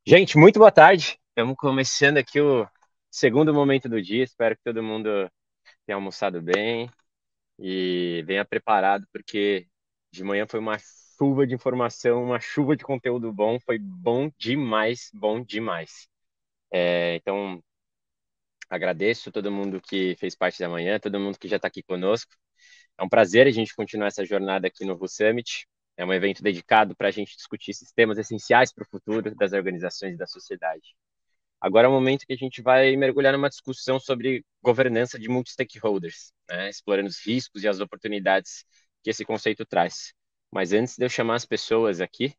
Gente, muito boa tarde. Estamos começando aqui o segundo momento do dia. Espero que todo mundo tenha almoçado bem e venha preparado, porque de manhã foi uma chuva de informação, uma chuva de conteúdo bom. Foi bom demais, bom demais. Então, agradeço todo mundo que fez parte da manhã, todo mundo que já está aqui conosco. É um prazer a gente continuar essa jornada aqui no Ru Summit. É um evento dedicado para a gente discutir sistemas essenciais para o futuro das organizações e da sociedade. Agora é o momento que a gente vai mergulhar numa discussão sobre governança de multi-stakeholders, né? Explorando os riscos e as oportunidades que esse conceito traz. Mas antes de eu chamar as pessoas aqui,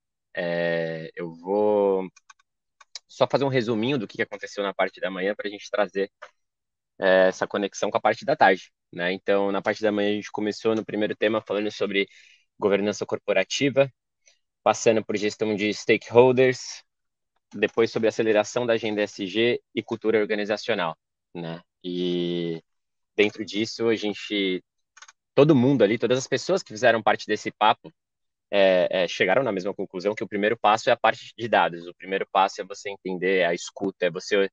eu vou só fazer um resuminho do que aconteceu na parte da manhã para a gente trazer essa conexão com a parte da tarde, né? Então, na parte da manhã, a gente começou no primeiro tema falando sobre governança corporativa, passando por gestão de stakeholders, depois sobre aceleração da agenda ESG e cultura organizacional, né? E dentro disso, todo mundo ali, todas as pessoas que fizeram parte desse papo, chegaram na mesma conclusão que o primeiro passo é a parte de dados. O primeiro passo é você entender a escuta, é você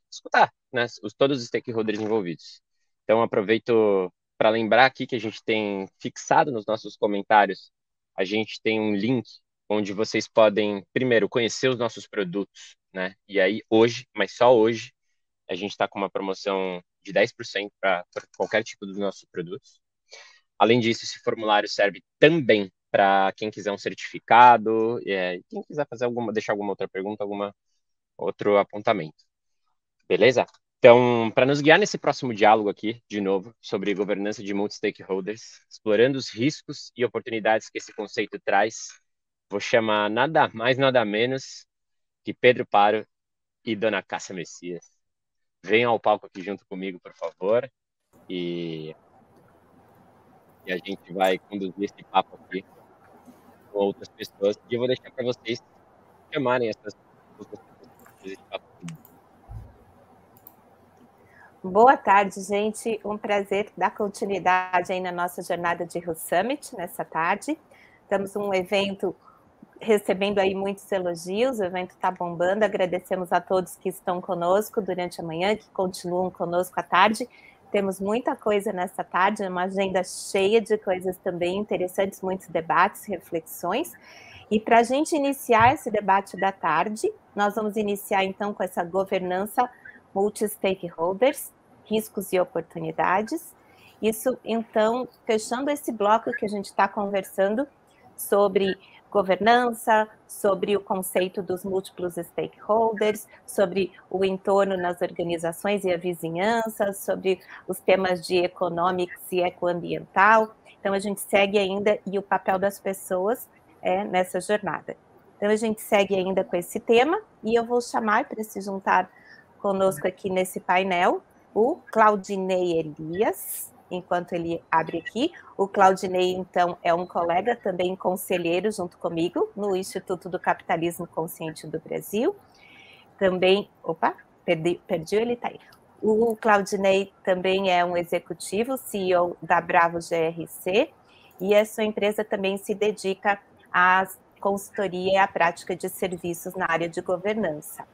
escutar, né? Todos os stakeholders envolvidos. Então, aproveito para lembrar aqui que a gente tem fixado nos nossos comentários, a gente tem um link onde vocês podem, primeiro, conhecer os nossos produtos, né? E aí, hoje, mas só hoje, a gente está com uma promoção de 10% para qualquer tipo dos nossos produtos. Além disso, esse formulário serve também para quem quiser um certificado, quem quiser deixar alguma outra pergunta, alguma outro apontamento. Beleza? Então, para nos guiar nesse próximo diálogo aqui, de novo, sobre governança de multi-stakeholders, explorando os riscos e oportunidades que esse conceito traz, vou chamar nada mais, nada menos que Pedro Paro e Dona Cássia Messias. Venham ao palco aqui junto comigo, por favor, e, e a gente vai conduzir esse papo aqui com outras pessoas. E eu vou deixar para vocês chamarem essas outras pessoas para conduzir esse papo comigo. Boa tarde, gente. Um prazer dar continuidade aí na nossa jornada de Rio Summit nessa tarde. Estamos um evento recebendo aí muitos elogios, o evento está bombando. Agradecemos a todos que estão conosco durante a manhã, que continuam conosco à tarde. Temos muita coisa nessa tarde, uma agenda cheia de coisas também interessantes, muitos debates, reflexões. E para a gente iniciar esse debate da tarde, nós vamos iniciar então com essa governança multi-stakeholders, riscos e oportunidades. Isso, então, fechando esse bloco que a gente está conversando sobre governança, sobre o conceito dos múltiplos stakeholders, sobre o entorno nas organizações e a vizinhança, sobre os temas de economics e ecoambiental. Então, a gente segue ainda, e o papel das pessoas nessa jornada. Então, a gente segue ainda com esse tema, e eu vou chamar para se juntar conosco aqui nesse painel o Claudinei Elias, enquanto ele abre aqui. O Claudinei, então, é um colega também conselheiro junto comigo no Instituto do Capitalismo Consciente do Brasil. Também, perdi ele está aí. O Claudinei também é um executivo, CEO da Bravo GRC, e a sua empresa também se dedica à consultoria e à prática de serviços na área de governança.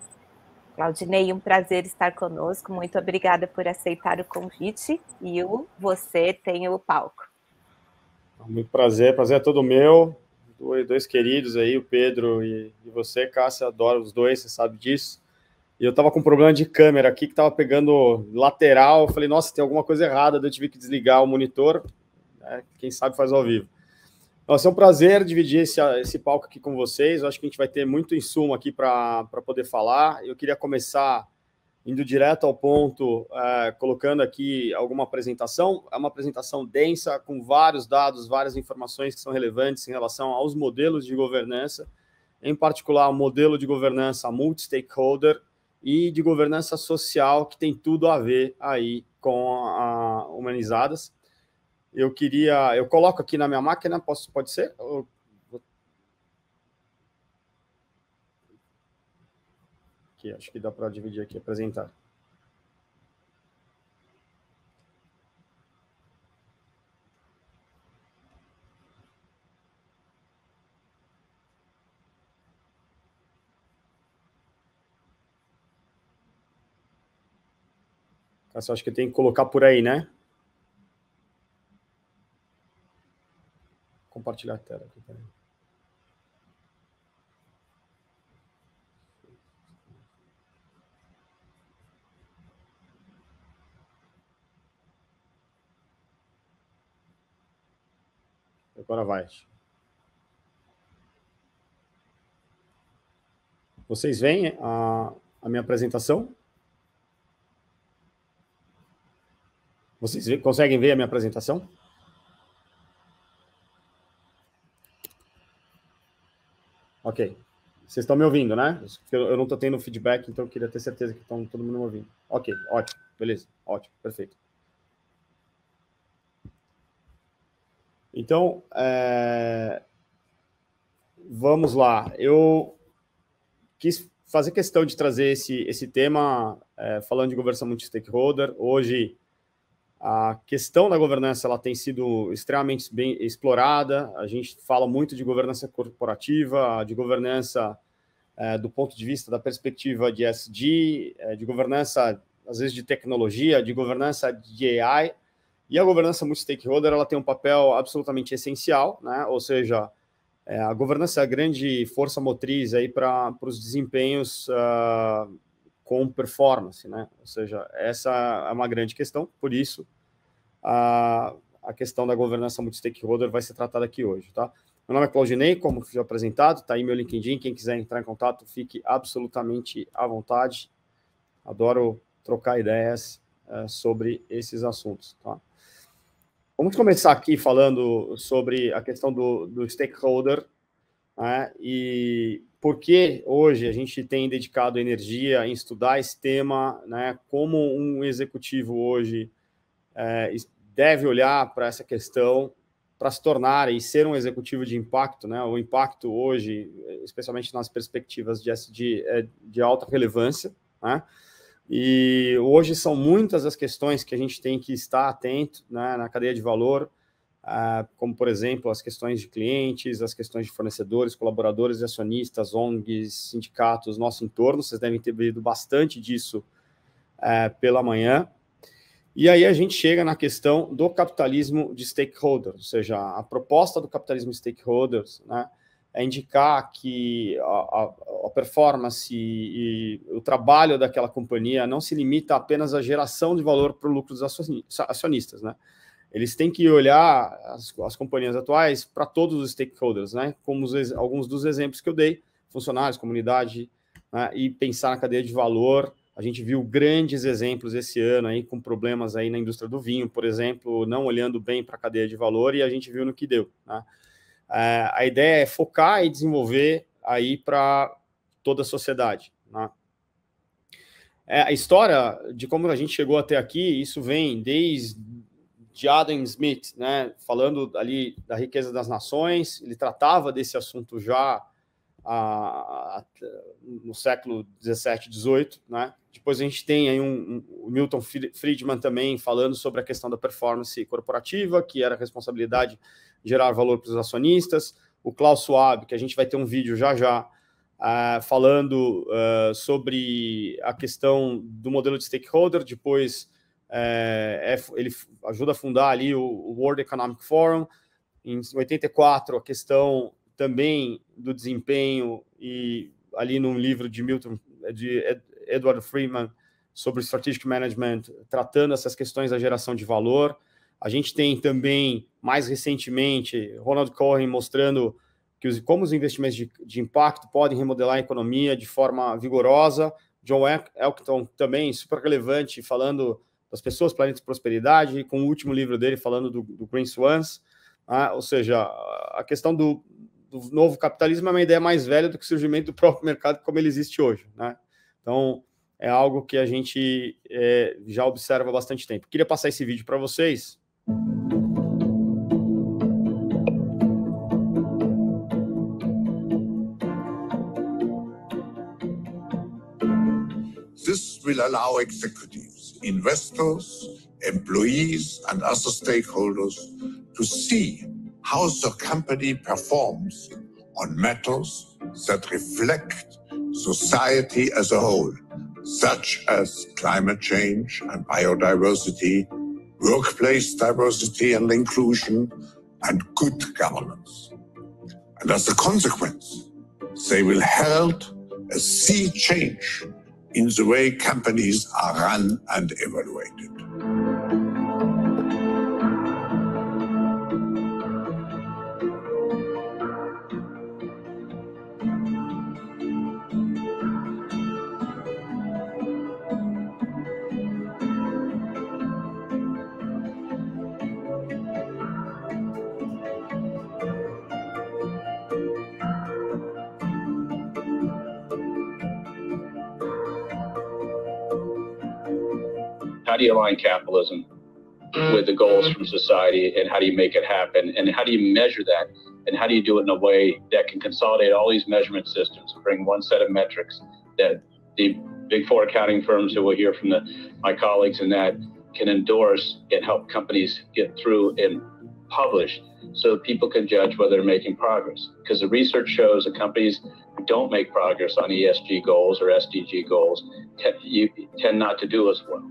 Claudinei, um prazer estar conosco, muito obrigada por aceitar o convite, e você tem o palco. Muito prazer é todo meu, dois queridos aí, o Pedro e você, Cássia, adoro os dois, você sabe disso. E eu tava com um problema de câmera aqui, que tava pegando lateral, eu falei, nossa, tem alguma coisa errada, eu tive que desligar o monitor, né? Quem sabe faz ao vivo. Nossa, é um prazer dividir esse palco aqui com vocês, eu acho que a gente vai ter muito insumo aqui para poder falar. Eu queria começar indo direto ao ponto, colocando aqui alguma apresentação. É uma apresentação densa, com vários dados, várias informações que são relevantes em relação aos modelos de governança, em particular o modelo de governança multi-stakeholder e de governança social, que tem tudo a ver aí com a Humanizadas. Eu coloco aqui na minha máquina, pode ser? Aqui, acho que dá para dividir aqui, apresentar. Essa eu acho que tem que colocar por aí, né? Compartilhar a tela aqui também. Agora vai. Vocês veem a minha apresentação? Vocês conseguem ver a minha apresentação? Ok. Vocês estão me ouvindo, né? Eu não estou tendo feedback, então eu queria ter certeza que estão todo mundo me ouvindo. Ok, ótimo. Beleza, ótimo, perfeito. Então, vamos lá. Eu quis fazer questão de trazer esse tema falando de governança multi-stakeholder. Hoje, a questão da governança ela tem sido extremamente bem explorada. A gente fala muito de governança corporativa, de governança do ponto de vista da perspectiva de ESG, de governança, às vezes, de tecnologia, de governança de AI. E a governança multi-stakeholder ela tem um papel absolutamente essencial, né? Ou seja, a governança é a grande força motriz aí para os desempenhos com performance, né? Ou seja, essa é uma grande questão, por isso a questão da governança multi-stakeholder vai ser tratada aqui hoje, tá? Meu nome é Claudinei, como já apresentado, tá aí meu LinkedIn, quem quiser entrar em contato, fique absolutamente à vontade. Adoro trocar ideias sobre esses assuntos, tá? Vamos começar aqui falando sobre a questão do stakeholder, né, e por que hoje a gente tem dedicado energia em estudar esse tema, né, como um executivo hoje deve olhar para essa questão para se tornar e ser um executivo de impacto, né? O impacto hoje, especialmente nas perspectivas de ESG, é de alta relevância, né? E hoje são muitas as questões que a gente tem que estar atento, né, na cadeia de valor, como, por exemplo, as questões de clientes, as questões de fornecedores, colaboradores e acionistas, ONGs, sindicatos, nosso entorno. Vocês devem ter visto bastante disso pela manhã. E aí a gente chega na questão do capitalismo de stakeholders, ou seja, a proposta do capitalismo de stakeholders, né, é indicar que a performance e o trabalho daquela companhia não se limita apenas à geração de valor para o lucro dos acionistas, né? Eles têm que olhar as companhias atuais para todos os stakeholders, né? Como alguns dos exemplos que eu dei, funcionários, comunidade, né? E pensar na cadeia de valor. A gente viu grandes exemplos esse ano aí com problemas aí na indústria do vinho, por exemplo, não olhando bem para a cadeia de valor, e a gente viu no que deu, né? A ideia é focar e desenvolver aí para toda a sociedade, né? A história de como a gente chegou até aqui, isso vem desde Adam Smith, né? Falando ali da riqueza das nações, ele tratava desse assunto já no século 17, 18, né? Depois a gente tem aí o Milton Friedman também falando sobre a questão da performance corporativa, que era a responsabilidade de gerar valor para os acionistas. O Klaus Schwab, que a gente vai ter um vídeo já falando sobre a questão do modelo de stakeholder. Depois ele ajuda a fundar ali o World Economic Forum. Em 84, a questão também do desempenho, e ali num livro de Edward Friedman sobre Strategic Management, tratando essas questões da geração de valor. A gente tem também, mais recentemente, Ronald Cohen mostrando como os investimentos de impacto podem remodelar a economia de forma vigorosa. John Elkington também, super relevante, falando das pessoas, planeta e prosperidade, com o último livro dele falando do Green Swans. Ou seja, a questão do novo capitalismo é uma ideia mais velha do que o surgimento do próprio mercado como ele existe hoje, né? Então, é algo que a gente já observa há bastante tempo. Queria passar esse vídeo para vocês. This will allow executives, investors, employees, and other stakeholders to see how the company performs on matters that reflect society as a whole. such as climate change and biodiversity, workplace diversity and inclusion, and good governance. And as a consequence, they will herald a sea change in the way companies are run and evaluated. How do you align capitalism with the goals from society, and how do you make it happen, and how do you measure that, and how do you do it in a way that can consolidate all these measurement systems, bring one set of metrics that the big four accounting firms that we'll hear from my colleagues in that can endorse and help companies get through and publish so that people can judge whether they're making progress. Because the research shows that companies who don't make progress on ESG goals or SDG goals tend not to do as well.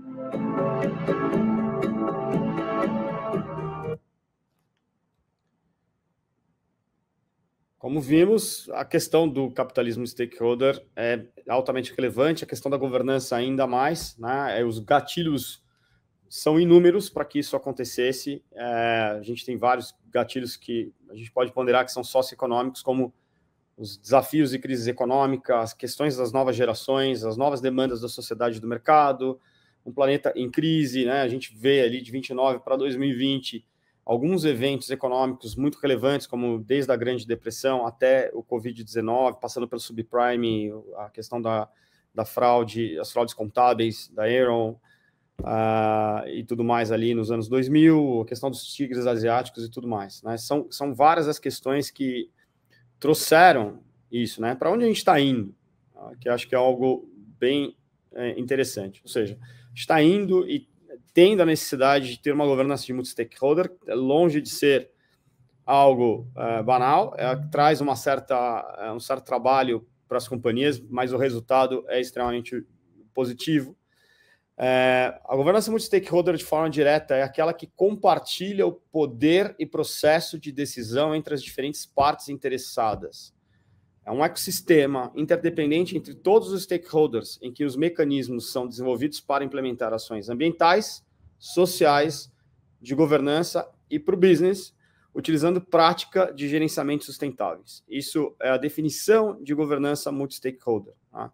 Como vimos, a questão do capitalismo stakeholder é altamente relevante, a questão da governança ainda mais, né? Os gatilhos são inúmeros para que isso acontecesse. A gente tem vários gatilhos que a gente pode ponderar que são socioeconômicos, como os desafios e crises econômicas, as questões das novas gerações, as novas demandas da sociedade e do mercado, um planeta em crise, né? A gente vê ali de 29 para 2020 alguns eventos econômicos muito relevantes, como desde a Grande Depressão até o Covid-19, passando pelo subprime, a questão da fraude, as fraudes contábeis da Enron, e tudo mais ali nos anos 2000, a questão dos tigres asiáticos e tudo mais, né? São várias as questões que trouxeram isso, né? Para onde a gente está indo? Que acho que é algo bem interessante. Ou seja, está indo e tendo a necessidade de ter uma governança de multi-stakeholder, longe de ser algo banal, traz um certo trabalho para as companhias, mas o resultado é extremamente positivo. A governança multi-stakeholder, de forma direta, é aquela que compartilha o poder e processo de decisão entre as diferentes partes interessadas. É um ecossistema interdependente entre todos os stakeholders, em que os mecanismos são desenvolvidos para implementar ações ambientais, sociais, de governança e para o business, utilizando prática de gerenciamento sustentáveis. Isso é a definição de governança multi-stakeholder. Tá?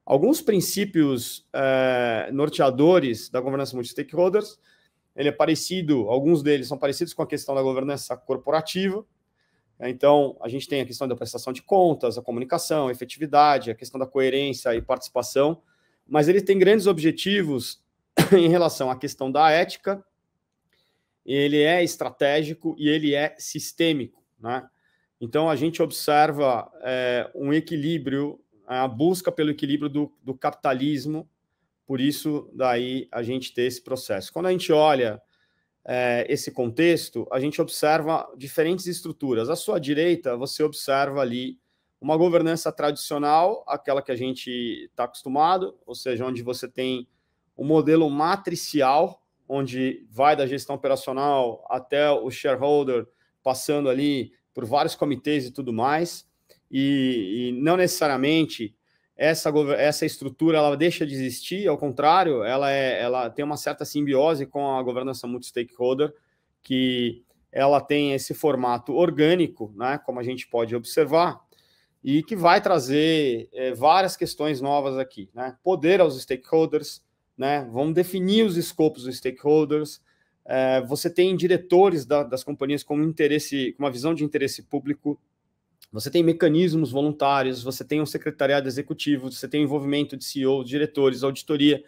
Alguns princípios norteadores da governança multi-stakeholders, alguns deles são parecidos com a questão da governança corporativa. Então, a gente tem a questão da prestação de contas, a comunicação, a efetividade, a questão da coerência e participação, mas ele tem grandes objetivos em relação à questão da ética, ele é estratégico e ele é sistêmico, né? Então, a gente observa um equilíbrio, a busca pelo equilíbrio do capitalismo, por isso, daí, a gente ter esse processo. Quando a gente olha esse contexto, a gente observa diferentes estruturas. À sua direita, você observa ali uma governança tradicional, aquela que a gente está acostumado, ou seja, onde você tem um modelo matricial, onde vai da gestão operacional até o shareholder, passando ali por vários comitês e tudo mais, e não necessariamente essa estrutura ela deixa de existir, ao contrário, ela tem uma certa simbiose com a governança multi-stakeholder, que ela tem esse formato orgânico, né, como a gente pode observar, e que vai trazer várias questões novas aqui, né? Poder aos stakeholders, né? Vamos definir os escopos dos stakeholders. Você tem diretores das companhias com uma visão de interesse público. Você tem mecanismos voluntários, você tem um secretariado executivo, você tem envolvimento de CEO, diretores, auditoria,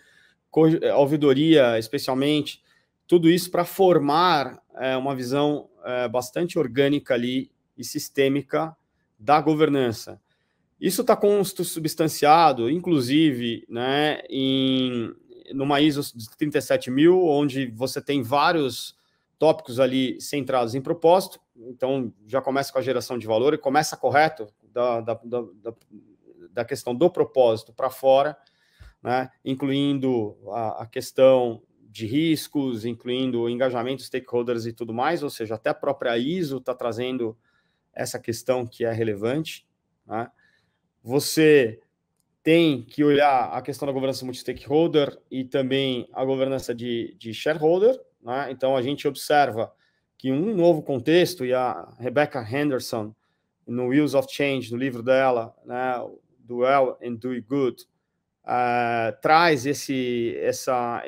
ouvidoria, especialmente. Tudo isso para formar uma visão bastante orgânica ali e sistêmica da governança. Isso está consubstanciado, inclusive, né, numa ISO 37000, onde você tem vários tópicos ali centrados em propósito, então já começa com a geração de valor e começa correto da questão do propósito para fora. né, incluindo a questão de riscos, incluindo o engajamento de stakeholders e tudo mais, ou seja, até a própria ISO está trazendo essa questão que é relevante, né? Você tem que olhar a questão da governança multi-stakeholder e também a governança de shareholder, né? Então, a gente observa que um novo contexto, e a Rebecca Henderson, no Wheels of Change, no livro dela, né, Do Well and Do Good, traz essa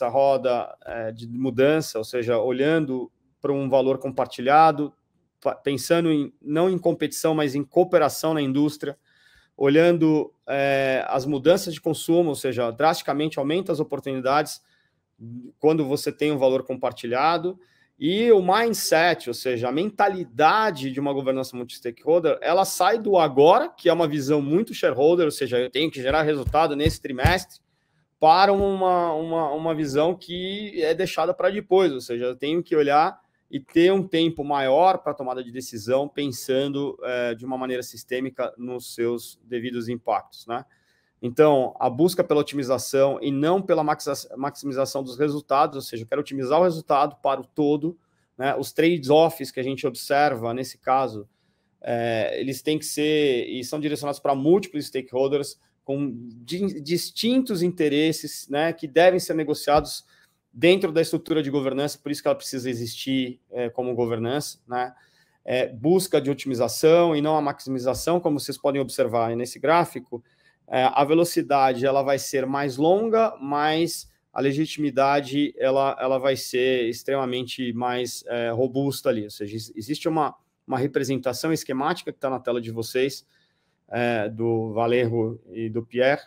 roda de mudança, ou seja, olhando para um valor compartilhado, pensando não em competição, mas em cooperação na indústria, olhando as mudanças de consumo, ou seja, drasticamente aumenta as oportunidades quando você tem um valor compartilhado, e o mindset, ou seja, a mentalidade de uma governança multi-stakeholder, ela sai do agora, que é uma visão muito shareholder, ou seja, eu tenho que gerar resultado nesse trimestre, para uma visão que é deixada para depois, ou seja, eu tenho que olhar e ter um tempo maior para a tomada de decisão, pensando de uma maneira sistêmica nos seus devidos impactos, né? Então, a busca pela otimização e não pela maximização dos resultados, ou seja, eu quero otimizar o resultado para o todo, né? Os trade-offs que a gente observa, nesse caso, eles têm que ser e são direcionados para múltiplos stakeholders com distintos interesses, né, que devem ser negociados dentro da estrutura de governança, por isso que ela precisa existir como governança, né? Busca de otimização e não a maximização, como vocês podem observar nesse gráfico. A velocidade ela vai ser mais longa, mas a legitimidade ela vai ser extremamente mais robusta ali. Ou seja, existe uma representação esquemática que está na tela de vocês, do Valerro e do Pierre,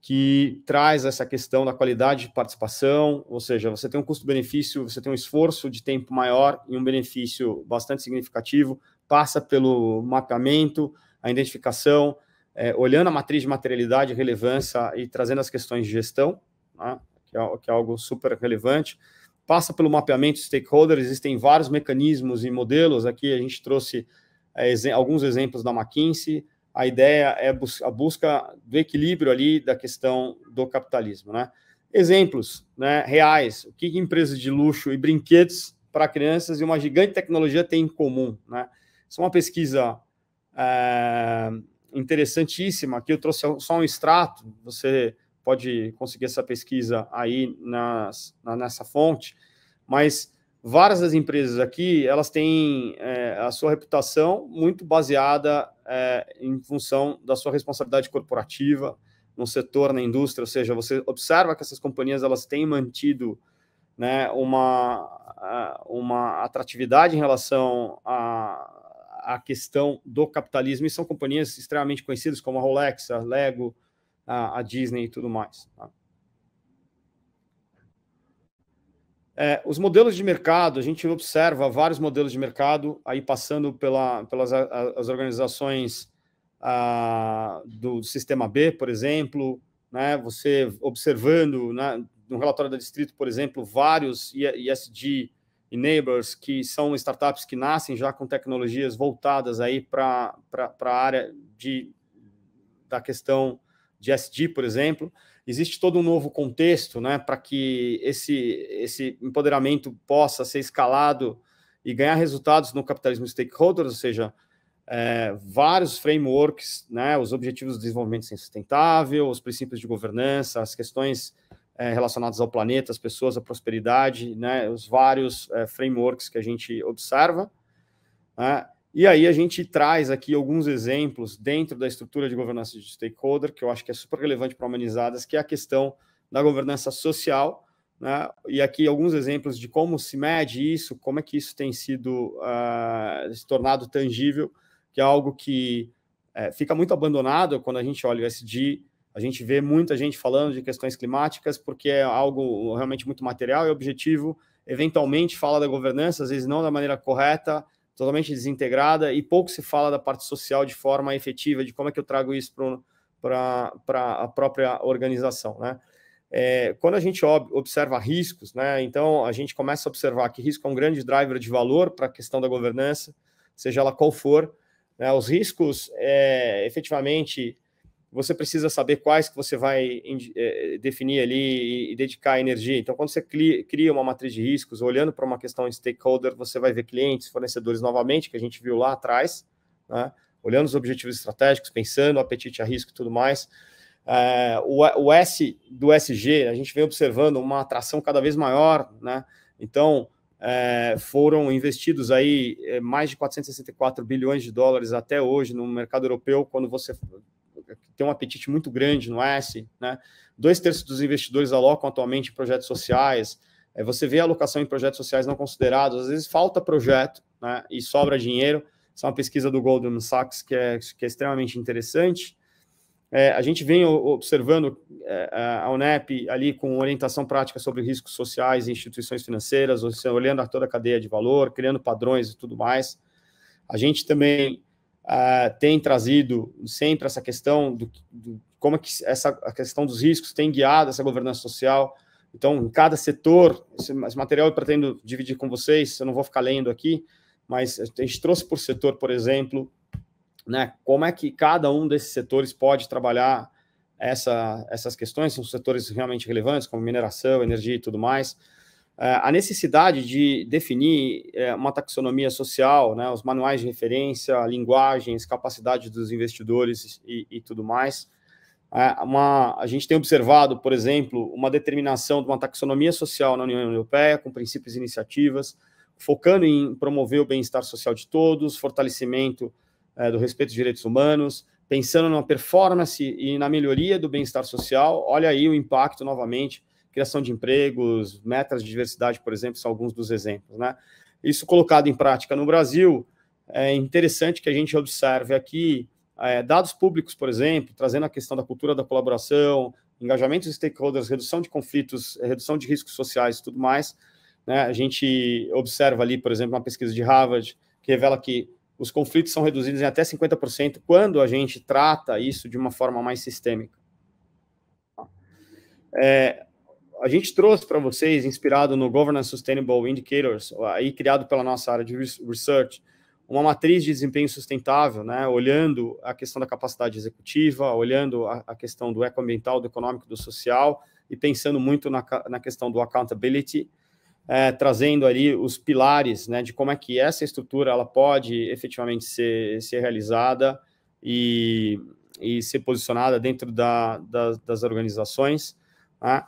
que traz essa questão da qualidade de participação, ou seja, você tem um custo-benefício, você tem um esforço de tempo maior e um benefício bastante significativo, passa pelo mapeamento, a identificação, olhando a matriz de materialidade, relevância e trazendo as questões de gestão, né, que é algo super relevante, passa pelo mapeamento de stakeholder, existem vários mecanismos e modelos, aqui a gente trouxe alguns exemplos da McKinsey. A ideia é a busca do equilíbrio ali da questão do capitalismo, né? Exemplos, né, reais, o que empresas de luxo e brinquedos para crianças e uma gigante tecnologia têm em comum, né? Isso é uma pesquisa interessantíssima, aqui eu trouxe só um extrato, você pode conseguir essa pesquisa aí nessa fonte, mas várias das empresas aqui, elas têm a sua reputação muito baseada em função da sua responsabilidade corporativa no setor, na indústria, ou seja, você observa que essas companhias elas têm mantido, né, uma atratividade em relação à questão do capitalismo, e são companhias extremamente conhecidas como a Rolex, a Lego, a Disney e tudo mais, tá? Os modelos de mercado, a gente observa vários modelos de mercado, aí passando pelas as organizações do Sistema B, por exemplo, né, você observando, né, no relatório da Distrito, por exemplo, vários ESG enablers, que são startups que nascem já com tecnologias voltadas aí para a área da questão de ESG, por exemplo. Existe todo um novo contexto, né, para que esse empoderamento possa ser escalado e ganhar resultados no capitalismo stakeholder, ou seja, vários frameworks, né, os objetivos do desenvolvimento sustentável, os princípios de governança, as questões relacionadas ao planeta, às pessoas, à prosperidade, né, os vários frameworks que a gente observa, né. E aí a gente traz aqui alguns exemplos dentro da estrutura de governança de stakeholder, que eu acho que é super relevante para Humanizadas, que é a questão da governança social, né? E aqui alguns exemplos de como se mede isso, como é que isso tem sido se tornado tangível, que é algo que fica muito abandonado quando a gente olha o ESG. A gente vê muita gente falando de questões climáticas porque é algo realmente muito material e objetivo, eventualmente fala da governança, às vezes não da maneira correta, totalmente desintegrada, e pouco se fala da parte social de forma efetiva, de como é que eu trago isso para a própria organização, né? Quando a gente observa riscos, né, então a gente começa a observar que risco é um grande driver de valor para a questão da governança, seja ela qual for, né? Os riscos, efetivamente, você precisa saber quais que você vai definir ali e dedicar energia. Então, quando você cria uma matriz de riscos, olhando para uma questão de stakeholder, você vai ver clientes, fornecedores novamente, que a gente viu lá atrás, né? Olhando os objetivos estratégicos, pensando o apetite a risco e tudo mais. O S do SG, a gente vem observando uma atração cada vez maior, né? Então, foram investidos aí mais de 464 bilhões de dólares até hoje no mercado europeu, quando você tem um apetite muito grande no S, né? 2/3 dos investidores alocam atualmente em projetos sociais. Você vê a alocação em projetos sociais não considerados, às vezes falta projeto, né? E sobra dinheiro. Essa é uma pesquisa do Goldman Sachs que é extremamente interessante. A gente vem observando a UNEP ali com orientação prática sobre riscos sociais e instituições financeiras, olhando a toda a cadeia de valor, criando padrões e tudo mais. A gente também tem trazido sempre essa questão como é que a questão dos riscos tem guiado essa governança social. Então, em cada setor, esse material eu pretendo dividir com vocês, eu não vou ficar lendo aqui, mas a gente trouxe por setor, por exemplo, né, como é que cada um desses setores pode trabalhar essas questões, são setores realmente relevantes, como mineração, energia e tudo mais. A necessidade de definir uma taxonomia social, né, os manuais de referência, linguagens, capacidade dos investidores e tudo mais. A gente tem observado, por exemplo, uma determinação de uma taxonomia social na União Europeia, com princípios e iniciativas, focando em promover o bem-estar social de todos, fortalecimento do respeito aos direitos humanos, pensando na performance e na melhoria do bem-estar social. Olha aí o impacto, novamente, criação de empregos, metas de diversidade, por exemplo, são alguns dos exemplos, né? Isso colocado em prática no Brasil, é interessante que a gente observe aqui dados públicos, por exemplo, trazendo a questão da cultura da colaboração, engajamento de stakeholders, redução de conflitos, redução de riscos sociais e tudo mais, né? A gente observa ali, por exemplo, uma pesquisa de Harvard que revela que os conflitos são reduzidos em até 50% quando a gente trata isso de uma forma mais sistêmica. A gente trouxe para vocês, inspirado no Governance Sustainable Indicators, aí criado pela nossa área de research, uma matriz de desempenho sustentável, né, olhando a questão da capacidade executiva, olhando a questão do ecoambiental, do econômico, do social, e pensando muito na questão do accountability, trazendo ali os pilares, né, de como é que essa estrutura ela pode efetivamente ser realizada e ser posicionada dentro das organizações, né?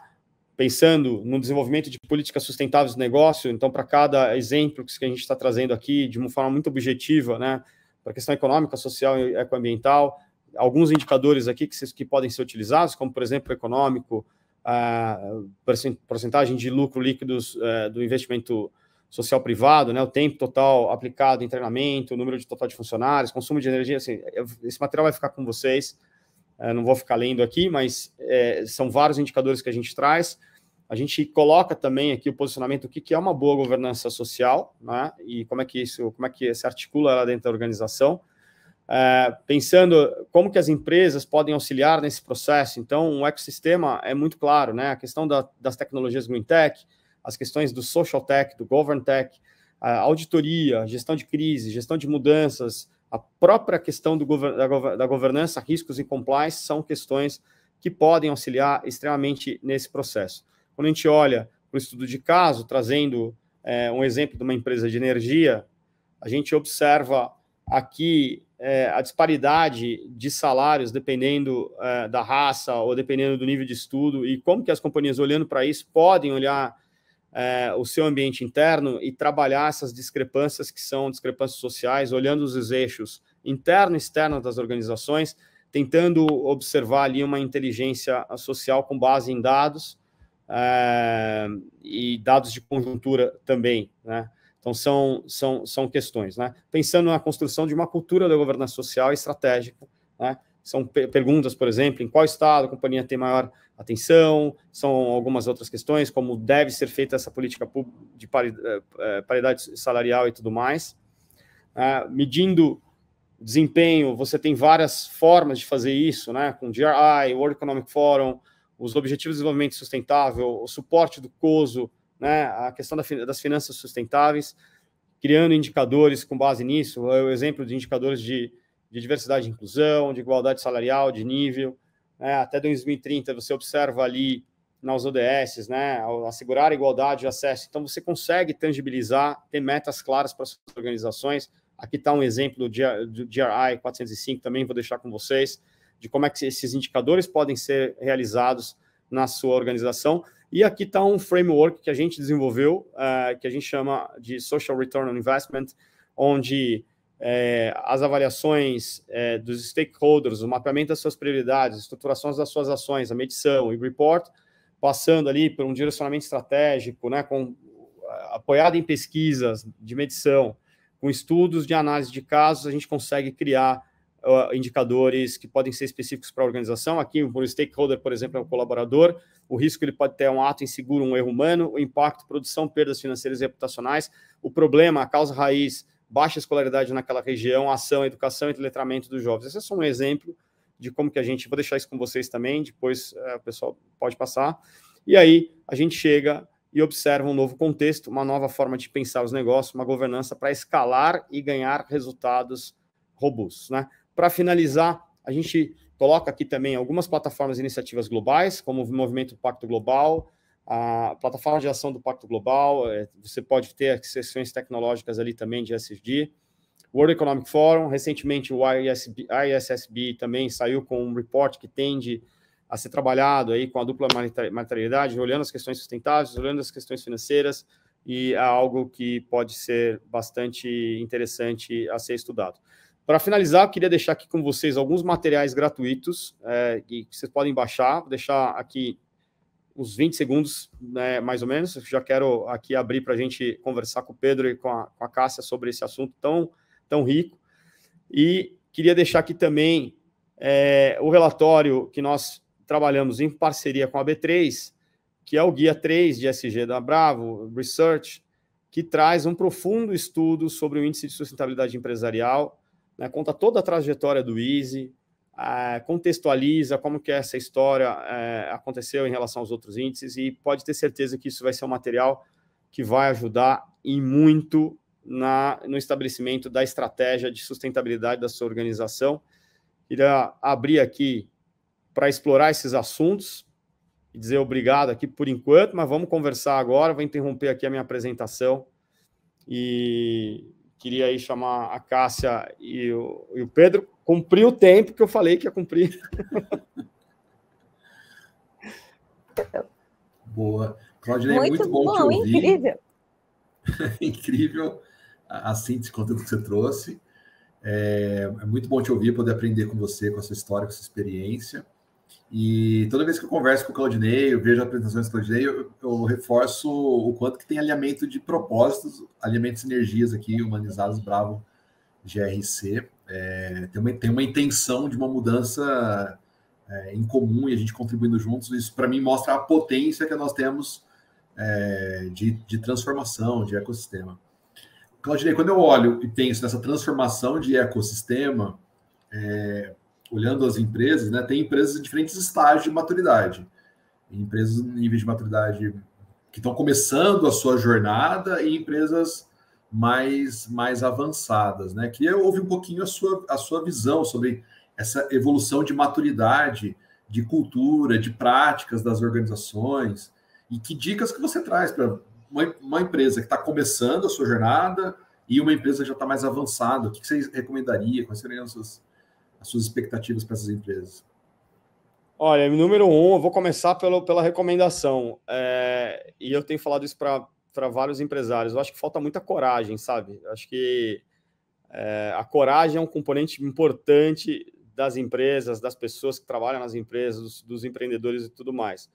Pensando no desenvolvimento de políticas sustentáveis do negócio. Então, para cada exemplo que a gente está trazendo aqui, de uma forma muito objetiva, né, para a questão econômica, social e ecoambiental, alguns indicadores aqui que podem ser utilizados, como, por exemplo, o econômico, porcentagem de lucro líquidos do investimento social privado, né, o tempo total aplicado em treinamento, o número de total de funcionários, consumo de energia. Assim, esse material vai ficar com vocês. Não vou ficar lendo aqui, mas são vários indicadores que a gente traz. A gente coloca também aqui o posicionamento, o que é uma boa governança social, né? E como é que se articula lá dentro da organização, pensando como que as empresas podem auxiliar nesse processo. Então, o ecossistema é muito claro, né? A questão das tecnologias Green Tech, as questões do Social Tech, do Govern Tech, a auditoria, gestão de crise, gestão de mudanças, a própria questão da governança, riscos e compliance são questões que podem auxiliar extremamente nesse processo. Quando a gente olha para o estudo de caso, trazendo um exemplo de uma empresa de energia, a gente observa aqui a disparidade de salários dependendo da raça ou dependendo do nível de estudo, e como que as companhias, olhando para isso, podem olhar o seu ambiente interno e trabalhar essas discrepâncias que são discrepâncias sociais, olhando os eixos interno e externo das organizações, tentando observar ali uma inteligência social com base em dados e dados de conjuntura também, né? Então, são questões, né? Pensando na construção de uma cultura da governança social estratégica, né? São perguntas, por exemplo, em qual estado a companhia tem maior atenção, são algumas outras questões, como deve ser feita essa política de paridade salarial e tudo mais. Medindo desempenho, você tem várias formas de fazer isso, né? Com GRI, World Economic Forum, os Objetivos de Desenvolvimento Sustentável, o suporte do COSO, né? A questão das finanças sustentáveis, criando indicadores com base nisso, o exemplo de indicadores de de diversidade e inclusão, de igualdade salarial, de nível. Até 2030, você observa ali nas ODS, né, assegurar a igualdade de acesso. Então, você consegue tangibilizar, ter metas claras para as suas organizações. Aqui está um exemplo do GRI 405, também vou deixar com vocês, de como é que esses indicadores podem ser realizados na sua organização. E aqui está um framework que a gente desenvolveu, que a gente chama de Social Return on Investment, onde as avaliações dos stakeholders, o mapeamento das suas prioridades, estruturações das suas ações, a medição e report, passando ali por um direcionamento estratégico, né, apoiado em pesquisas de medição, com estudos de análise de casos, a gente consegue criar indicadores que podem ser específicos para a organização. Aqui, o stakeholder, por exemplo, é um colaborador, o risco ele pode ter um ato inseguro, um erro humano, o impacto, produção, perdas financeiras e reputacionais, o problema, a causa raiz, baixa escolaridade naquela região, ação, educação e letramento dos jovens. Esse é só um exemplo de como que a gente... Vou deixar isso com vocês também, depois o pessoal pode passar. E aí, a gente chega e observa um novo contexto, uma nova forma de pensar os negócios, uma governança para escalar e ganhar resultados robustos, né? Para finalizar, a gente coloca aqui também algumas plataformas e iniciativas globais, como o Movimento Pacto Global, a plataforma de ação do Pacto Global, você pode ter sessões tecnológicas ali também de ESG, World Economic Forum, recentemente o ISSB também saiu com um report que tende a ser trabalhado aí com a dupla materialidade, olhando as questões sustentáveis, olhando as questões financeiras, e é algo que pode ser bastante interessante a ser estudado. Para finalizar, eu queria deixar aqui com vocês alguns materiais gratuitos que vocês podem baixar. Vou deixar aqui uns 20 segundos, né, mais ou menos. Eu já quero aqui abrir para a gente conversar com o Pedro e com a Cássia sobre esse assunto tão rico. E queria deixar aqui também o relatório que nós trabalhamos em parceria com a B3, que é o Guia 3 de ESG da Bravo Research, que traz um profundo estudo sobre o Índice de Sustentabilidade Empresarial, né, conta toda a trajetória do ISE, contextualiza como que essa história aconteceu em relação aos outros índices, e pode ter certeza que isso vai ser um material que vai ajudar e muito no estabelecimento da estratégia de sustentabilidade da sua organização. Queria abrir aqui para explorar esses assuntos e dizer obrigado aqui por enquanto, mas vamos conversar agora, vou interromper aqui a minha apresentação e queria aí chamar a Cássia e o Pedro, cumprir o tempo que eu falei que ia cumprir. Boa. Claudinei, muito bom te ouvir. Incrível. Incrível a síntese de conteúdo que você trouxe. É muito bom te ouvir, poder aprender com você, com a sua história, com a sua experiência. E toda vez que eu converso com o Claudinei, eu vejo apresentações do Claudinei, eu reforço o quanto que tem alinhamento de propósitos, alinhamento de sinergias aqui, humanizados, Bravo, GRC. Tem uma intenção de uma mudança em comum e a gente contribuindo juntos. Isso, para mim, mostra a potência que nós temos de transformação, de ecossistema. Claudinei, quando eu olho e penso nessa transformação de ecossistema, olhando as empresas, né, tem empresas em diferentes estágios de maturidade. Empresas em nível de maturidade que estão começando a sua jornada e empresas mais avançadas, né? Queria ouvir um pouquinho a sua visão sobre essa evolução de maturidade, de cultura, de práticas das organizações, e que dicas que você traz para uma empresa que está começando a sua jornada e uma empresa que já está mais avançada. O que você recomendaria? Quais seriam as suas expectativas para essas empresas? Olha, número 1, eu vou começar pela recomendação. E eu tenho falado isso para vários empresários. Eu acho que falta muita coragem, sabe? Eu acho que a coragem é um componente importante das empresas, das pessoas que trabalham nas empresas, dos empreendedores e tudo mais.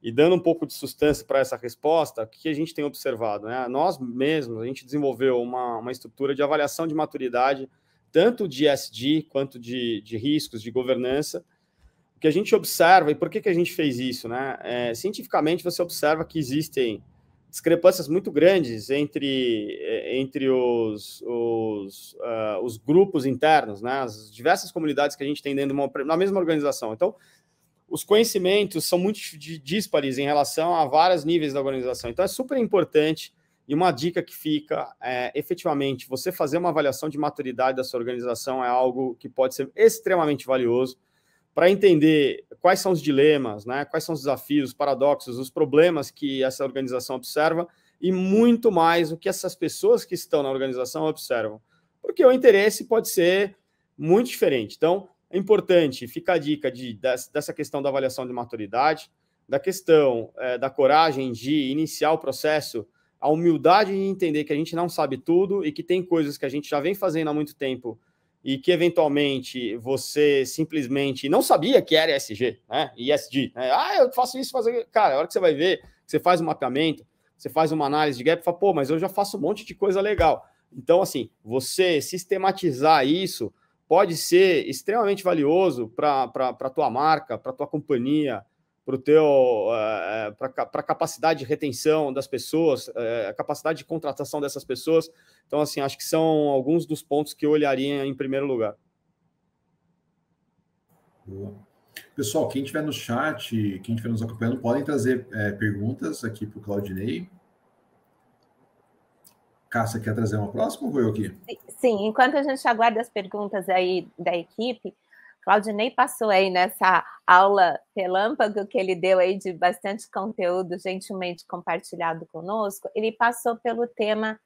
E dando um pouco de substância para essa resposta, o que a gente tem observado, né? Nós mesmos, a gente desenvolveu uma estrutura de avaliação de maturidade, tanto de ESG quanto de riscos, de governança. O que a gente observa, e por que a gente fez isso, né? Cientificamente, você observa que existem discrepâncias muito grandes entre os grupos internos, né? As diversas comunidades que a gente tem dentro na mesma organização. Então, os conhecimentos são muito díspares em relação a vários níveis da organização. Então, é super importante E uma dica que fica é, efetivamente, você fazer uma avaliação de maturidade da sua organização é algo que pode ser extremamente valioso para entender quais são os dilemas, né, quais são os desafios, os paradoxos, os problemas que essa organização observa e muito mais o que essas pessoas que estão na organização observam. Porque o interesse pode ser muito diferente. Então, é importante, fica a dica dessa questão da avaliação de maturidade, da questão da coragem de iniciar o processo, a humildade de entender que a gente não sabe tudo e que tem coisas que a gente já vem fazendo há muito tempo e que, eventualmente, você simplesmente não sabia que era ESG, né? ESG. Né? Eu faço isso, fazer... Cara, a hora que você vai ver, você faz um mapeamento, você faz uma análise de gap e fala, pô, mas eu já faço um monte de coisa legal. Então, assim, você sistematizar isso pode ser extremamente valioso para a tua marca, para a tua companhia, para a capacidade de retenção das pessoas, a capacidade de contratação dessas pessoas. Então, assim, acho que são alguns dos pontos que eu olharia em primeiro lugar. Boa. Pessoal, quem estiver no chat, quem estiver nos acompanhando, podem trazer perguntas aqui para o Claudinei. Cássia, quer trazer uma próxima ou vou eu aqui? Sim, enquanto a gente aguarda as perguntas aí da equipe, Claudinei passou aí nessa aula relâmpago que ele deu aí de bastante conteúdo gentilmente compartilhado conosco, ele passou pelo tema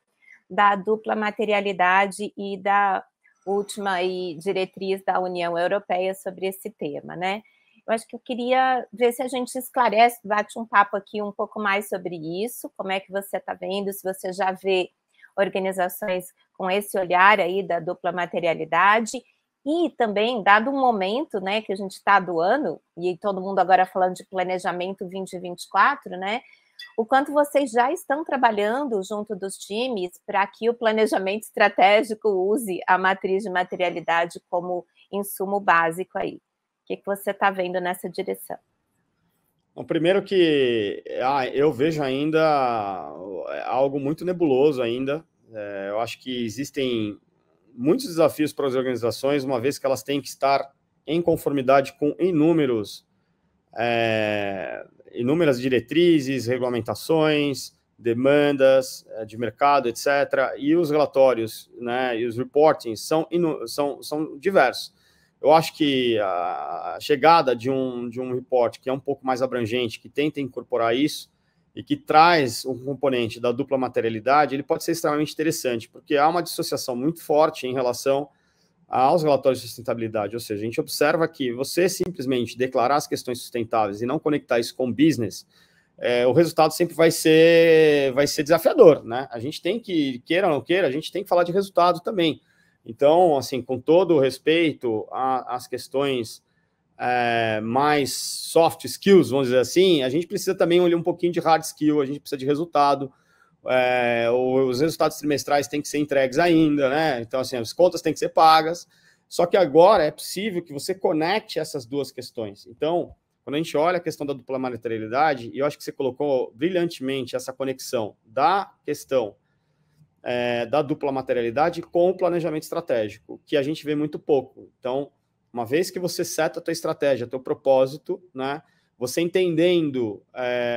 da dupla materialidade e da última aí diretriz da União Europeia sobre esse tema, né? Eu acho que eu queria ver se a gente esclarece, bate um papo aqui um pouco mais sobre isso, como é que você está vendo, se você já vê organizações com esse olhar aí da dupla materialidade. E também, dado o momento, né, que a gente está do ano, e todo mundo agora falando de planejamento 2024, né, o quanto vocês já estão trabalhando junto dos times para que o planejamento estratégico use a matriz de materialidade como insumo básico aí. O que você está vendo nessa direção? Bom, primeiro que eu vejo ainda algo muito nebuloso ainda. Eu acho que existem muitos desafios para as organizações, uma vez que elas têm que estar em conformidade com inúmeras diretrizes, regulamentações, demandas de mercado, etc. E os relatórios, né, e os reportings são diversos. Eu acho que a chegada de um report que é um pouco mais abrangente, que tenta incorporar isso, e que traz um componente da dupla materialidade, ele pode ser extremamente interessante, porque há uma dissociação muito forte em relação aos relatórios de sustentabilidade, ou seja, a gente observa que você simplesmente declarar as questões sustentáveis e não conectar isso com business, o resultado sempre vai ser desafiador, né? A gente tem que, queira ou não queira, a gente tem que falar de resultado também. Então, assim, com todo o respeito às questões mais soft skills, vamos dizer assim, a gente precisa também olhar um pouquinho de hard skill, a gente precisa de resultado, os resultados trimestrais têm que ser entregues ainda, né? Então, assim, as contas têm que ser pagas, só que agora é possível que você conecte essas duas questões. Então, quando a gente olha a questão da dupla materialidade, e eu acho que você colocou brilhantemente essa conexão da questão da dupla materialidade com o planejamento estratégico, que a gente vê muito pouco. Então, uma vez que você seta a tua estratégia, teu propósito, né, você entendendo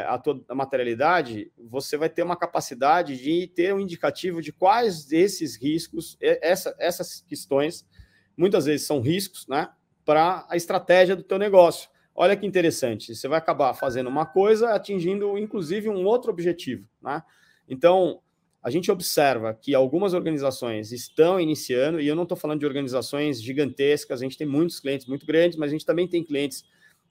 a tua materialidade, você vai ter uma capacidade de ter um indicativo de quais desses riscos, essas questões, muitas vezes são riscos, né, para a estratégia do teu negócio. Olha que interessante, você vai acabar fazendo uma coisa, atingindo, inclusive, um outro objetivo, né? Então, a gente observa que algumas organizações estão iniciando, e eu não estou falando de organizações gigantescas, a gente tem muitos clientes muito grandes, mas a gente também tem clientes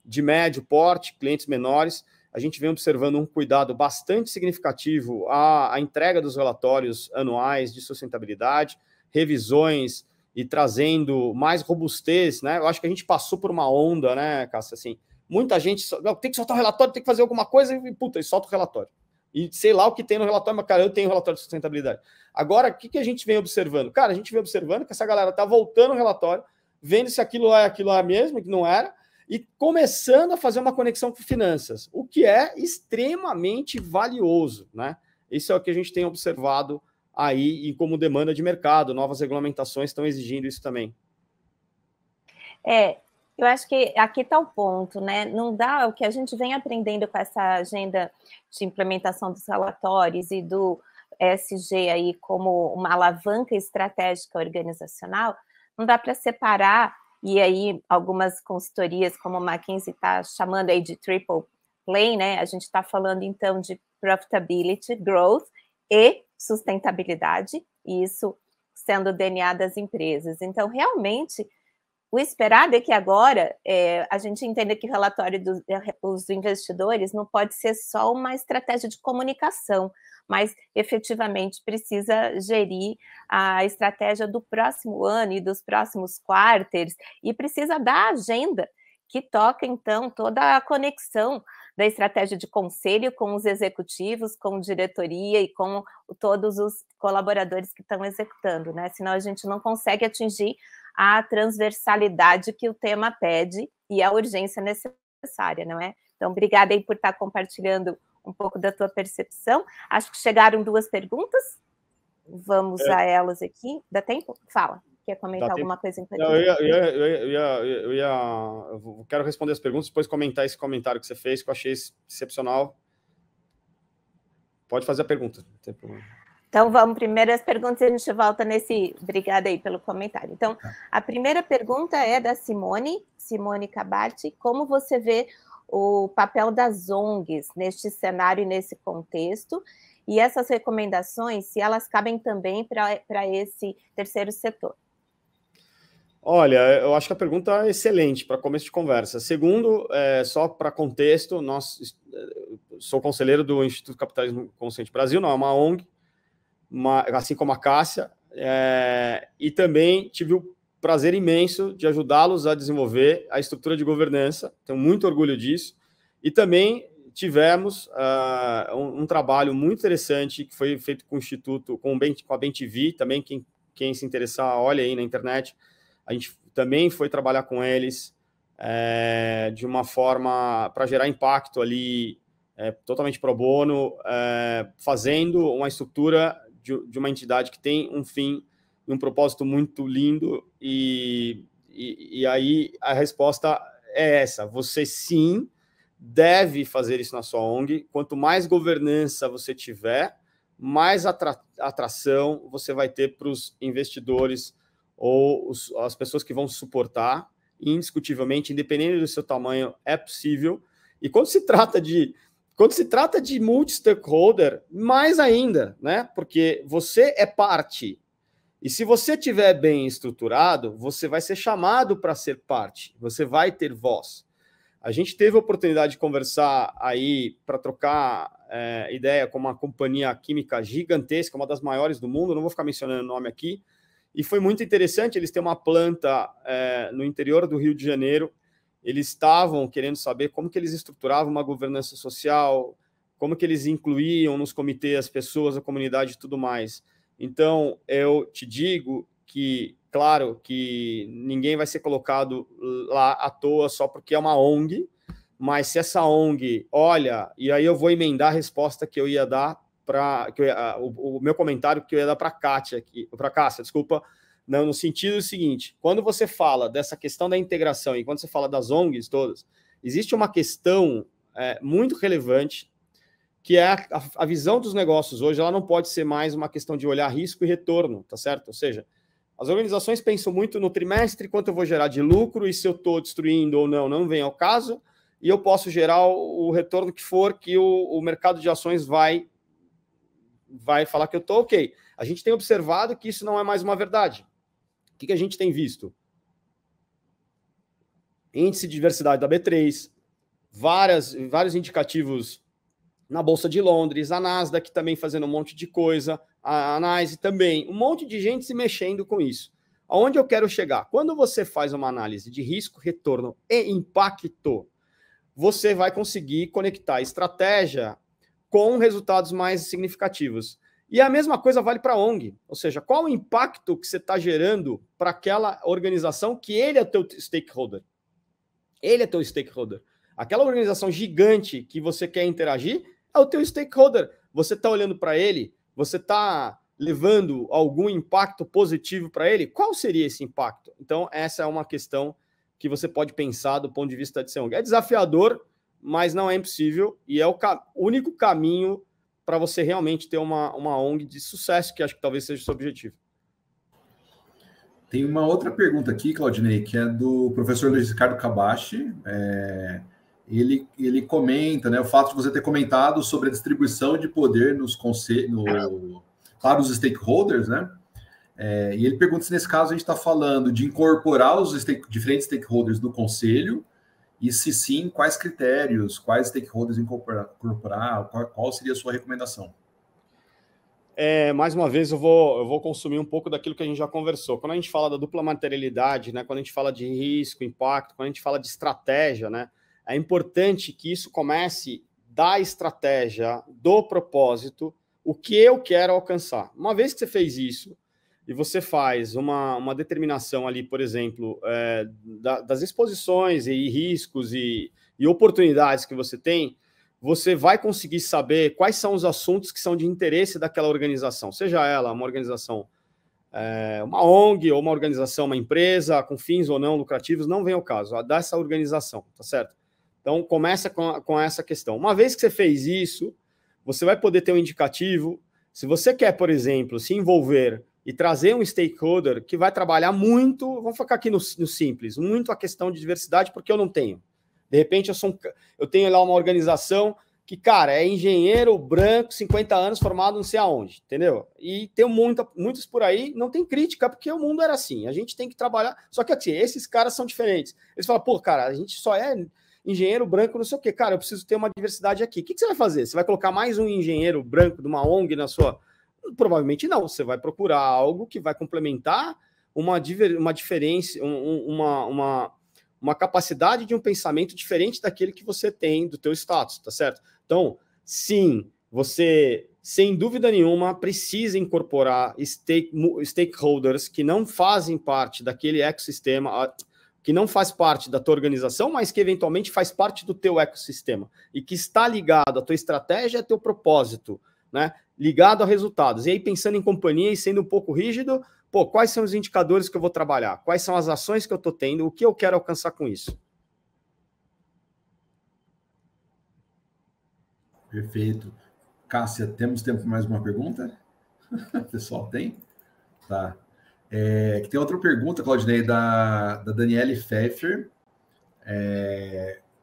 de médio porte, clientes menores. A gente vem observando um cuidado bastante significativo à entrega dos relatórios anuais de sustentabilidade, revisões e trazendo mais robustez, né? Eu acho que a gente passou por uma onda, né, Cássia, assim, muita gente tem que soltar um relatório, tem que fazer alguma coisa e solta o relatório. E sei lá o que tem no relatório, mas, cara, eu tenho relatório de sustentabilidade. Agora, o que a gente vem observando? Cara, a gente vem observando que essa galera está voltando o relatório, vendo se aquilo é mesmo, que não era, e começando a fazer uma conexão com finanças, o que é extremamente valioso, né? Isso é o que a gente tem observado aí e como demanda de mercado, novas regulamentações estão exigindo isso também. Eu acho que aqui está o ponto, né? Não dá, o que a gente vem aprendendo com essa agenda de implementação dos relatórios e do ESG aí como uma alavanca estratégica organizacional, não dá para separar, e aí algumas consultorias como a McKinsey está chamando aí de triple play, né? A gente está falando então de profitability, growth e sustentabilidade, e isso sendo o DNA das empresas. Então, realmente, o esperado é que agora a gente entenda que o relatório dos investidores não pode ser só uma estratégia de comunicação, mas efetivamente precisa gerir a estratégia do próximo ano e dos próximos quarters, e precisa dar agenda que toca, então, toda a conexão da estratégia de conselho com os executivos, com diretoria e com todos os colaboradores que estão executando, né? Senão a gente não consegue atingir a transversalidade que o tema pede e a urgência necessária, não é? Então, obrigada aí por estar compartilhando um pouco da tua percepção. Acho que chegaram 2 perguntas. Vamos a elas aqui. Dá tempo? Fala. Quer comentar alguma coisa importante? Eu quero responder as perguntas, depois comentar esse comentário que você fez, que eu achei excepcional. Pode fazer a pergunta, não tem problema. Então, vamos primeiro as perguntas e a gente volta nesse... Obrigada aí pelo comentário. Então, a primeira pergunta é da Simone Cabatti. Como você vê o papel das ONGs neste cenário e nesse contexto? E essas recomendações, se elas cabem também para esse terceiro setor? Olha, eu acho que a pergunta é excelente para começo de conversa. Segundo, só para contexto, sou conselheiro do Instituto Capitalismo Consciente Brasil, não é uma ONG, assim como a Cássia, e também tive o prazer imenso de ajudá-los a desenvolver a estrutura de governança, tenho muito orgulho disso, e também tivemos um trabalho muito interessante que foi feito com o Instituto, com a BenTV, também quem se interessar, olha aí na internet. A gente também foi trabalhar com eles de uma forma para gerar impacto ali, totalmente pro bono, fazendo uma estrutura de uma entidade que tem um fim e um propósito muito lindo. E aí a resposta é essa: você sim deve fazer isso na sua ONG. Quanto mais governança você tiver, mais atração você vai ter para os investidores ou as pessoas que vão suportar. Indiscutivelmente, independente do seu tamanho, é possível. E quando se trata de multi-stakeholder, mais ainda, né? Porque você é parte. E se você estiver bem estruturado, você vai ser chamado para ser parte. Você vai ter voz. A gente teve a oportunidade de conversar aí para trocar ideia com uma companhia química gigantesca, uma das maiores do mundo, não vou ficar mencionando o nome aqui, e foi muito interessante. Eles têm uma planta no interior do Rio de Janeiro. Eles estavam querendo saber como que eles estruturavam uma governança social, como que eles incluíam nos comitês as pessoas, a comunidade e tudo mais. Então, eu te digo que, claro, que ninguém vai ser colocado lá à toa só porque é uma ONG, mas se essa ONG olha, e aí eu vou emendar a resposta que eu ia dar o meu comentário que eu ia dar para a Cássia, desculpa, não, no sentido seguinte: quando você fala dessa questão da integração e quando você fala das ONGs todas, existe uma questão muito relevante, que é a visão dos negócios hoje. Ela não pode ser mais uma questão de olhar risco e retorno, tá certo? Ou seja, as organizações pensam muito no trimestre, quanto eu vou gerar de lucro, e se eu estou destruindo ou não vem ao caso, e eu posso gerar o retorno que for, que o mercado de ações vai falar que eu estou ok. A gente tem observado que isso não é mais uma verdade. O que a gente tem visto? Índice de diversidade da B3, vários indicativos na Bolsa de Londres, a Nasdaq também fazendo um monte de coisa, a NYSE também, um monte de gente se mexendo com isso. Aonde eu quero chegar? Quando você faz uma análise de risco, retorno e impacto, você vai conseguir conectar estratégia com resultados mais significativos. E a mesma coisa vale para a ONG, ou seja, qual o impacto que você está gerando para aquela organização que ele é teu stakeholder. Ele é teu stakeholder. Aquela organização gigante que você quer interagir é o teu stakeholder. Você está olhando para ele, você está levando algum impacto positivo para ele. Qual seria esse impacto? Então, essa é uma questão que você pode pensar do ponto de vista de ser ONG. É desafiador, mas não é impossível, e é o único caminho para você realmente ter uma ONG de sucesso, que acho que talvez seja o seu objetivo. Tem uma outra pergunta aqui, Claudinei, que é do professor Luiz Ricardo Kabashi. Ele comenta, né, o fato de você ter comentado sobre a distribuição de poder para os stakeholders, né? E ele pergunta se nesse caso a gente está falando de incorporar os diferentes stakeholders no conselho, e se sim, quais critérios, quais stakeholders incorporar, qual seria a sua recomendação? Mais uma vez, eu vou consumir um pouco daquilo que a gente já conversou. Quando a gente fala da dupla materialidade, né, quando a gente fala de risco, impacto, quando a gente fala de estratégia, né, é importante que isso comece da estratégia, do propósito, o que eu quero alcançar. Uma vez que você fez isso, e você faz uma determinação ali, por exemplo, das exposições e riscos e oportunidades que você tem, você vai conseguir saber quais são os assuntos que são de interesse daquela organização, seja ela uma organização, uma ONG, ou uma organização, uma empresa, com fins ou não lucrativos, não vem ao caso, dessa organização, tá certo? Então, começa com essa questão. Uma vez que você fez isso, você vai poder ter um indicativo. Se você quer, por exemplo, se envolver e trazer um stakeholder que vai trabalhar muito, vamos focar aqui no simples, muito a questão de diversidade, porque eu não tenho. De repente, eu tenho lá uma organização que, cara, é engenheiro branco, 50 anos, formado não sei aonde, entendeu? E tem muitos por aí, não tem crítica, porque o mundo era assim, a gente tem que trabalhar. Só que, assim, esses caras são diferentes. Eles falam, pô, cara, a gente só é engenheiro branco, não sei o quê. Cara, eu preciso ter uma diversidade aqui. O que você vai fazer? Você vai colocar mais um engenheiro branco de uma ONG na sua... Provavelmente não. Você vai procurar algo que vai complementar uma diferença, uma capacidade de um pensamento diferente daquele que você tem do teu status, tá certo? Então, sim, você, sem dúvida nenhuma, precisa incorporar stakeholders que não fazem parte daquele ecossistema, que não faz parte da tua organização, mas que eventualmente faz parte do teu ecossistema e que está ligado à tua estratégia, ao teu propósito, né? Ligado a resultados. E aí, pensando em companhia e sendo um pouco rígido, pô, quais são os indicadores que eu vou trabalhar? Quais são as ações que eu estou tendo? O que eu quero alcançar com isso? Perfeito. Cássia, temos tempo para mais uma pergunta? O pessoal tem? Tá. Tem outra pergunta, Claudinei, da Daniele Pfeffer,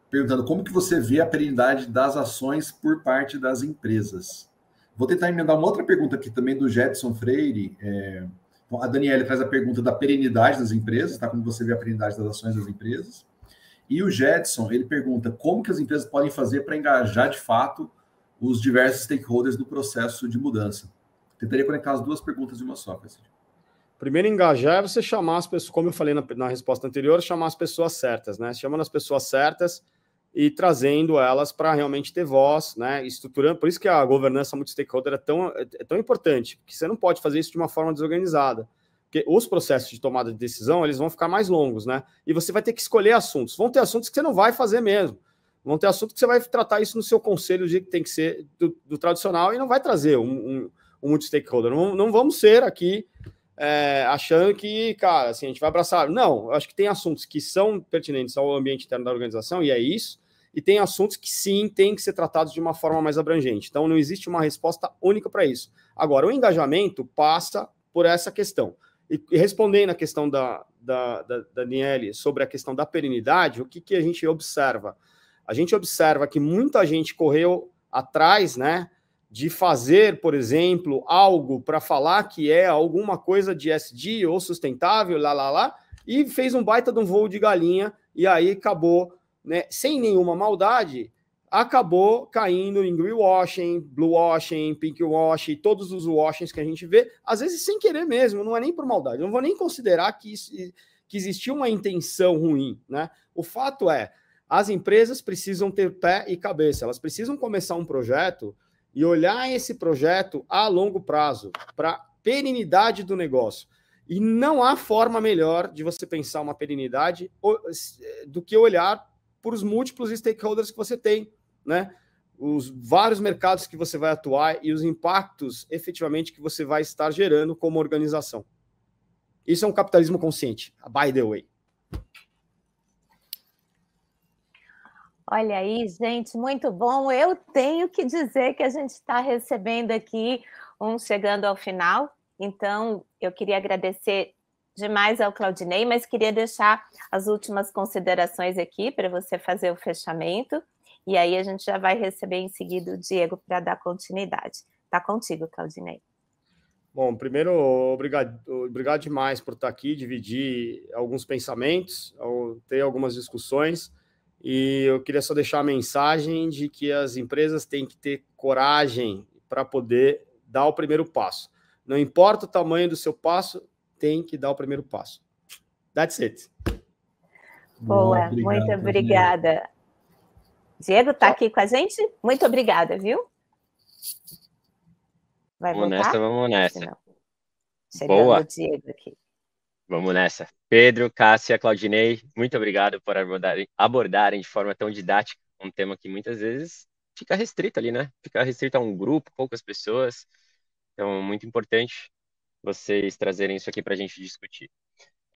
perguntando como que você vê a perenidade das ações por parte das empresas. Vou tentar emendar uma outra pergunta aqui também do Jetson Freire. A Daniele traz a pergunta da perenidade das empresas, tá? Como você vê a perenidade das ações das empresas. E o Jetson, ele pergunta como que as empresas podem fazer para engajar de fato os diversos stakeholders no processo de mudança. Tentaria conectar as duas perguntas em uma só, Cassidy. Primeiro, engajar é você chamar as pessoas, como eu falei na resposta anterior, chamar as pessoas certas, né? Chamando as pessoas certas e trazendo elas para realmente ter voz, né? Estruturando. Por isso que a governança multi-stakeholder é tão importante, porque você não pode fazer isso de uma forma desorganizada. Porque os processos de tomada de decisão, eles vão ficar mais longos, né? E você vai ter que escolher assuntos. Vão ter assuntos que você não vai fazer mesmo. Vão ter assuntos que você vai tratar isso no seu conselho do jeito que tem que ser do tradicional e não vai trazer um multi-stakeholder. Não vamos ser aqui achando que, cara, assim, a gente vai abraçar. Não, eu acho que tem assuntos que são pertinentes ao ambiente interno da organização, e é isso, e tem assuntos que sim, têm que ser tratados de uma forma mais abrangente. Então, não existe uma resposta única para isso. Agora, o engajamento passa por essa questão. E respondendo a questão da Daniele sobre a questão da perenidade, o que a gente observa? A gente observa que muita gente correu atrás, né, de fazer, por exemplo, algo para falar que é alguma coisa de ESG ou sustentável, e fez um baita de um voo de galinha, e aí acabou, né, sem nenhuma maldade, acabou caindo em greenwashing, bluewashing, pinkwashing, todos os washings que a gente vê, às vezes sem querer mesmo, não é nem por maldade, não vou nem considerar que existia uma intenção ruim, né? O fato é, as empresas precisam ter pé e cabeça, elas precisam começar um projeto e olhar esse projeto a longo prazo, para a perenidade do negócio. E não há forma melhor de você pensar uma perenidade do que olhar por os múltiplos stakeholders que você tem, né? Os vários mercados que você vai atuar e os impactos, efetivamente, que você vai estar gerando como organização. Isso é um capitalismo consciente, by the way. Olha aí, gente, muito bom. Eu tenho que dizer que a gente está recebendo aqui chegando ao final. Então, eu queria agradecer demais ao Claudinei, mas queria deixar as últimas considerações aqui para você fazer o fechamento. E aí a gente já vai receber em seguida o Diego para dar continuidade. Está contigo, Claudinei. Bom, primeiro, obrigado demais por estar aqui, dividir alguns pensamentos, ter algumas discussões. E eu queria só deixar a mensagem de que as empresas têm que ter coragem para poder dar o primeiro passo. Não importa o tamanho do seu passo, tem que dar o primeiro passo. That's it. Boa, muito obrigada. Diego está aqui com a gente? Muito obrigada, viu? Vai voltar? Vamos nessa. Chegando Boa. o Diego aqui. Vamos nessa. Pedro, Cássia, Claudinei, muito obrigado por abordarem de forma tão didática um tema que muitas vezes fica restrito ali, né? Fica restrito a um grupo, poucas pessoas. Então, muito importante vocês trazerem isso aqui para a gente discutir.